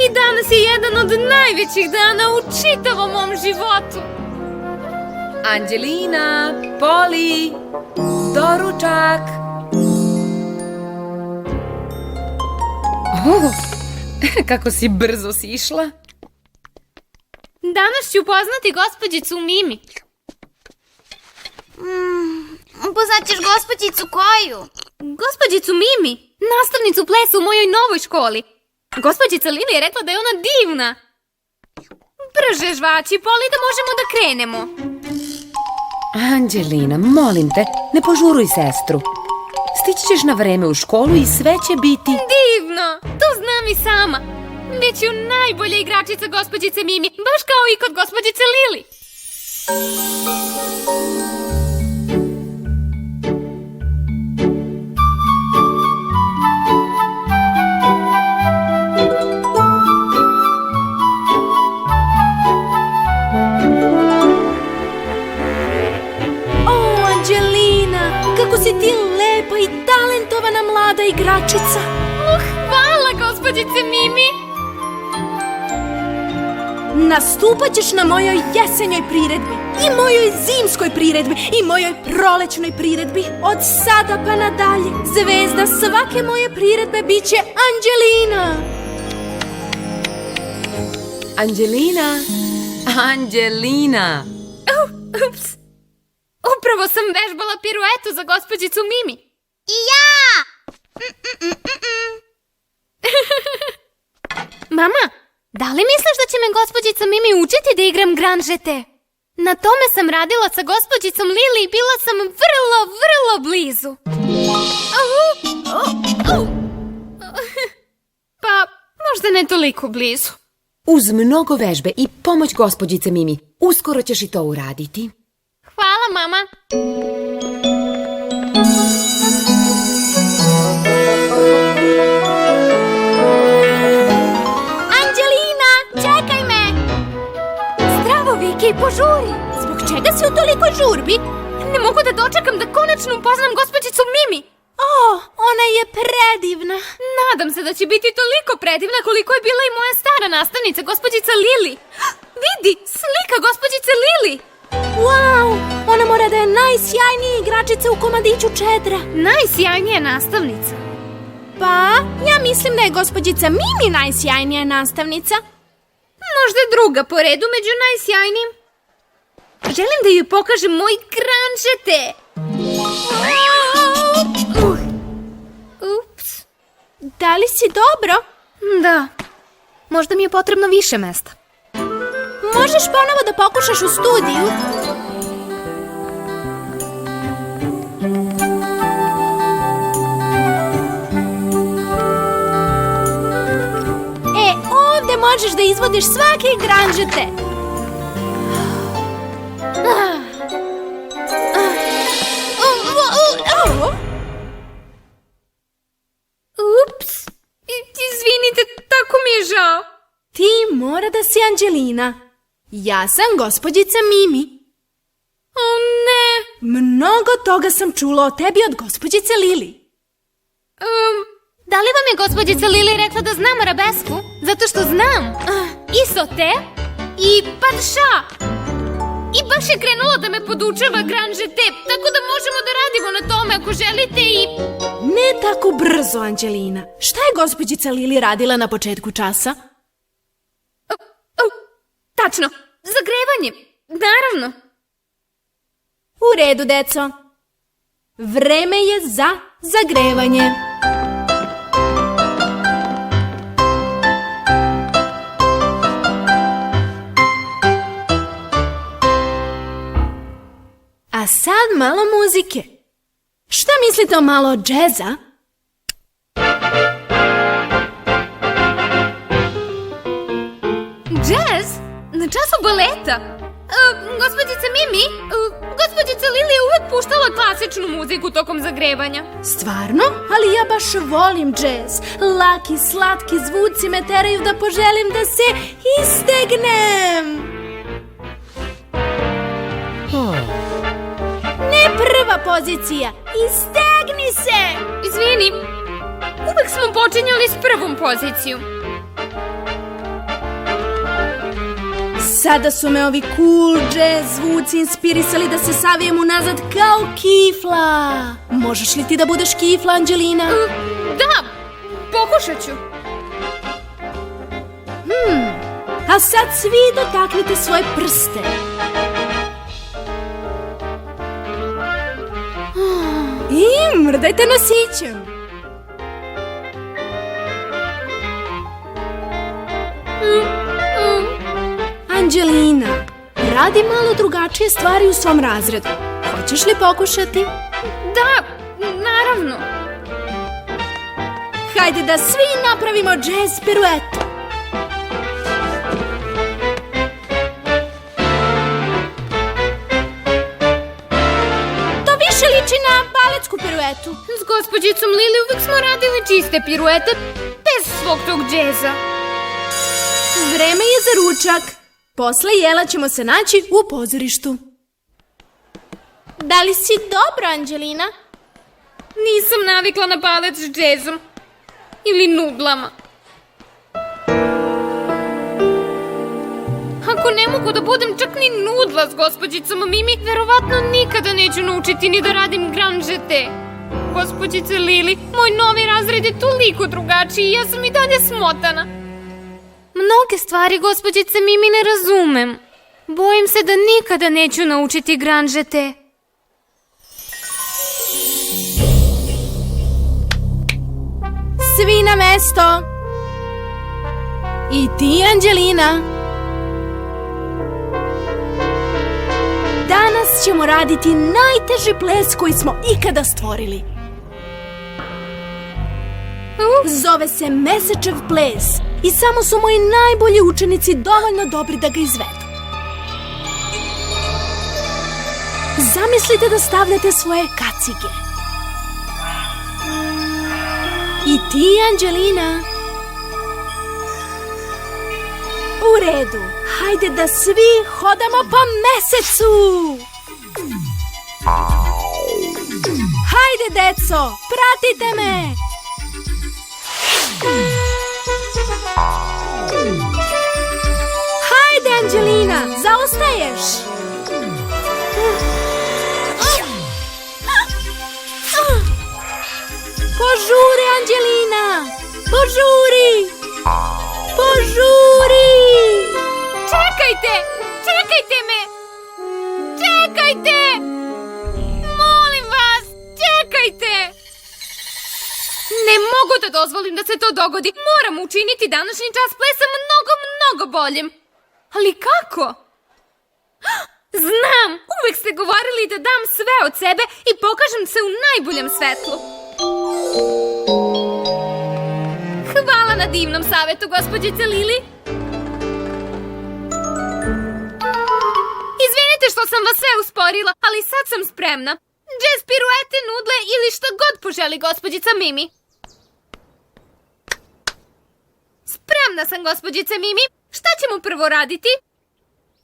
I danas je jedan od najvećih dana u čitavom mom životu. Anđelina, Poli, doručak. Kako si brzo sišla. Danas ću upoznati gospođicu Mimi. Upoznaćeš gospođicu koju? Gospođicu Mimi, nastavnicu plesa u mojoj novoj školi. Gospođica Lili je rekla da je ona divna. Brže žvači, Poli, da možemo da krenemo. Anđelina, molim te, ne požuruj sestru. Stići ćeš na vreme u školu i sve će biti... Divno, to znam i sama. Biću najbolja igračica gospođice Mimi, baš kao i kod gospođice Lili. Kako si ti lepa i talentovana mlada igračica. Hvala, gospođice Mimi. Nastupat ćeš na mojoj jesenjoj priredbi i mojoj zimskoj priredbi i mojoj prolećnoj priredbi. Od sada pa nadalje zvezda svake moje priredbe bit će Anđelina. Anđelina, Anđelina. Ups. Upravo sam vežbala piruetu za gospođicu Mimi. I ja! Mama, da li misliš da će me gospođica Mimi učiti da igram granžete? Na tome sam radila sa gospođicom Lili i bila sam vrlo blizu. Pa, možda ne toliko blizu. Uz mnogo vežbe i pomoć gospođice Mimi, uskoro ćeš i to uraditi. Hvala, mama. Anđelina, čekaj me! Zdravo, Viki, požuri. Zbog čega si u tolikoj žurbi? Ne mogu da dočekam da konačno upoznam gospođicu Mimi. Ona je predivna. Nadam se da će biti toliko predivna koliko je bila i moja stara nastavnica, gospođica Lili. Vidi, slika gospođice Lili. Wow, ona mora da je najsjajnija igračica u komadiću čedra. Najsjajnija nastavnica. Pa, ja mislim da je gospođica Mimi najsjajnija nastavnica. Možda druga po redu među najsjajnijim. Želim da joj pokažem moj granžete. Ups. Da li si dobro? Da. Možda mi je potrebno više mesta. Možeš ponovo da pokušaš u studiju? Ovdje možeš da izvodiš svake granžete. Ups. Izvinite, tako mi je žao. Ti mora da si Anđelina. Ja sam gospođica Mimi. O ne. Mnogo toga sam čula o tebi od gospođice Lili. Da li vam je gospođica Lili rekla da znam arabesku? Zato što znam i sote i padša. I baš je krenula da me podučava granžete, tako da možemo da radimo na tome ako želite i... Ne tako brzo, Anđelina. Šta je gospođica Lili radila na početku časa? Tačno, zagrevanje, naravno. U redu, deco. Vreme je za zagrevanje. A sad malo muzike. Šta mislite o malo džeza? Džez? Na času baleta? Gospođica Mimi, gospođica Lili je uvek puštala klasičnu muziku tokom zagrevanja. Stvarno? Ali ja baš volim džez. Laki, slatki zvuci me teraju da poželim da se istegnem. Ne prva pozicija. Istegni se! Izvini, uvek smo počinjali s prvom pozicijom. sada su me ovi cool jazz zvuci inspirisali da se savijem unazad kao kifla. Možeš li ti da budeš kifla, Anđelina? Da, pokušat ću. A sad svi dotaknite svoje prste. I mrdajte nosićem. Anđelina, radi malo drugačije stvari u svom razredu. Hoćeš li pokušati? Da, naravno. Hajde da svi napravimo jazz piruetu. To više liči na baletsku piruetu. S gospođicom Lili uvijek smo radili čiste piruete bez svog tog džeza. Vreme je za ručak. Posle jela ćemo se naći u pozorištu. Da li si dobra, Anđelina? Nisam navikla na balet s džezom. Ili nudlama. Ako ne mogu da budem čak ni nudla s gospođicom Mimi, verovatno nikada neću naučiti ni da radim grand jeté. Gospođice Lili, moj novi razred je toliko drugačiji i ja sam i dalje smotana. Mnoge stvari, gospođice Mimi, ne razumem. Bojim se da nikada neću naučiti grand jeté. Svi na mesto. I ti, Anđelina. Danas ćemo raditi najteži ples koji smo ikada stvorili. Zove se Mesečev ples i samo su moji najbolji učenici dovoljno dobri da ga izvedu. Zamislite da stavljate svoje kacige. I ti, Anđelina. U redu, hajde da svi hodamo po mesecu. Hajde, deco, pratite me. Hajde, Anđelina, zaostaješ. Požuri, Anđelina! Požuri! Požuri! Čekajte! Čekajte me! Čekajte! Molim vas, čekajte! Ne mogu da dozvolim da se to dogodi. Moram učiniti današnji čas plesa mnogo boljim. Ali kako? Znam! Uvek ste govorili da dam sve od sebe i pokažem se u najboljem svetlu. Hvala na divnom savetu, gospođice Lili. Izvinite što sam vas sve usporila, ali sad sam spremna. Džez, piruete, nudle ili šta god poželi gospođica Mimi. Spremna sam, gospođice Mimi. Šta ćemo prvo raditi?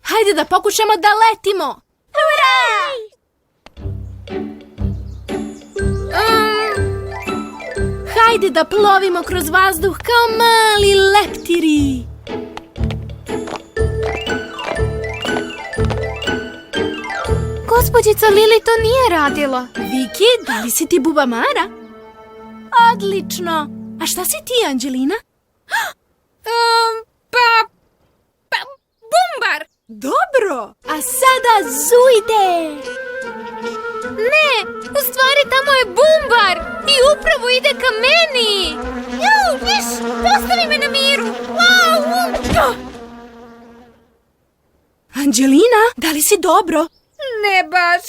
Hajde da pokušamo da letimo. Ura! Hajde da plovimo kroz vazduh kao mali leptiri. Gospođica Lili to nije radila. Viki, da li si ti bubamara? Odlično. A šta si ti, Anđelina? Bumbar! Dobro. A sada zujde. Ne, u stvari tamo je bumbar i upravo ide ka meni. Jau, viš, postavi me na miru. Anđelina, da li si dobro? Ne baš.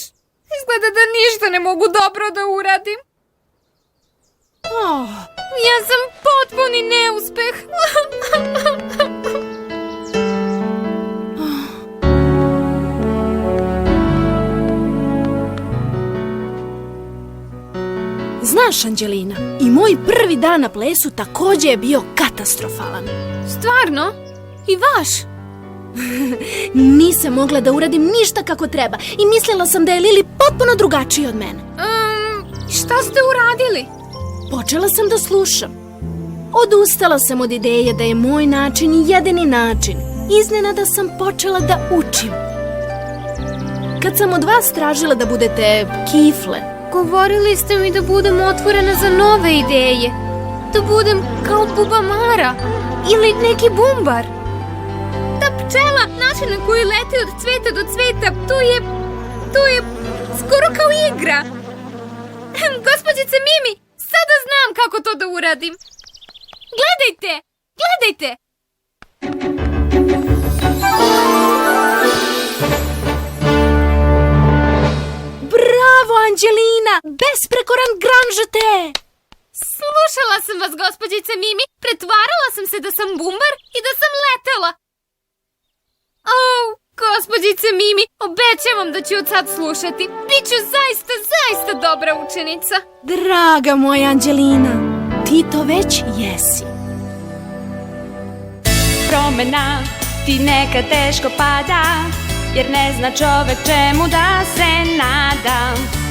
Izgleda da ništa ne mogu dobro da uradim. Oh. Ja sam potpuni neuspeh. Znaš, Anđelina, i moj prvi dan na plesu također je bio katastrofalan. Stvarno? I vaš? Nisam mogla da uradim ništa kako treba i mislila sam da je Lili potpuno drugačiji od mene. Šta ste uradili? Počela sam da slušam. Odustala sam od ideje da je moj način jedini način iznenada sam počela da učim. Kad sam od vas tražila da budete kifle, Govorili ste mi da budem otvorena za nove ideje. Da budem kao bubamara ili neki bumbar. Ta pčela, način na koji leti od cveta do cveta, to je skoro kao igra. Gospođice Mimi, sada znam kako to da uradim. Gledajte, gledajte. bravo Anđelina, besprekoran granžete! Slušala sam vas, gospođice Mimi. Pretvarala sam se da sam bumbar i da sam letela. Gospođice Mimi, obećavam da ću od sad slušati. Biću zaista dobra učenica. Draga moja Anđelina, ti to već jesi. Promena ti nekad teško pada, jer ne zna čovek čemu da se nada.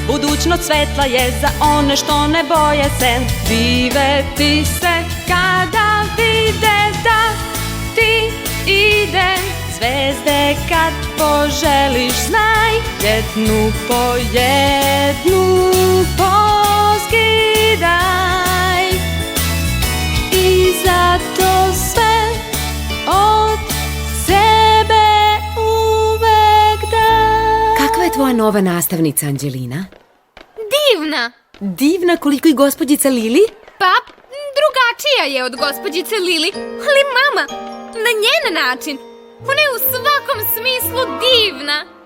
Budućnost svetla je za one što ne boje se. Diveti se kada vide da ti ide. Zvezde kad poželiš znaj, jednu po jednu poskidaj. I zato sve od sebe uvek daj. Kakva je tvoja nova nastavnica, Anđelina? Divna. Divna koliko i gospođica Lili? Pa, drugačija je od gospođice Lili, ali mama, na njen način. Ona je u svakom smislu divna.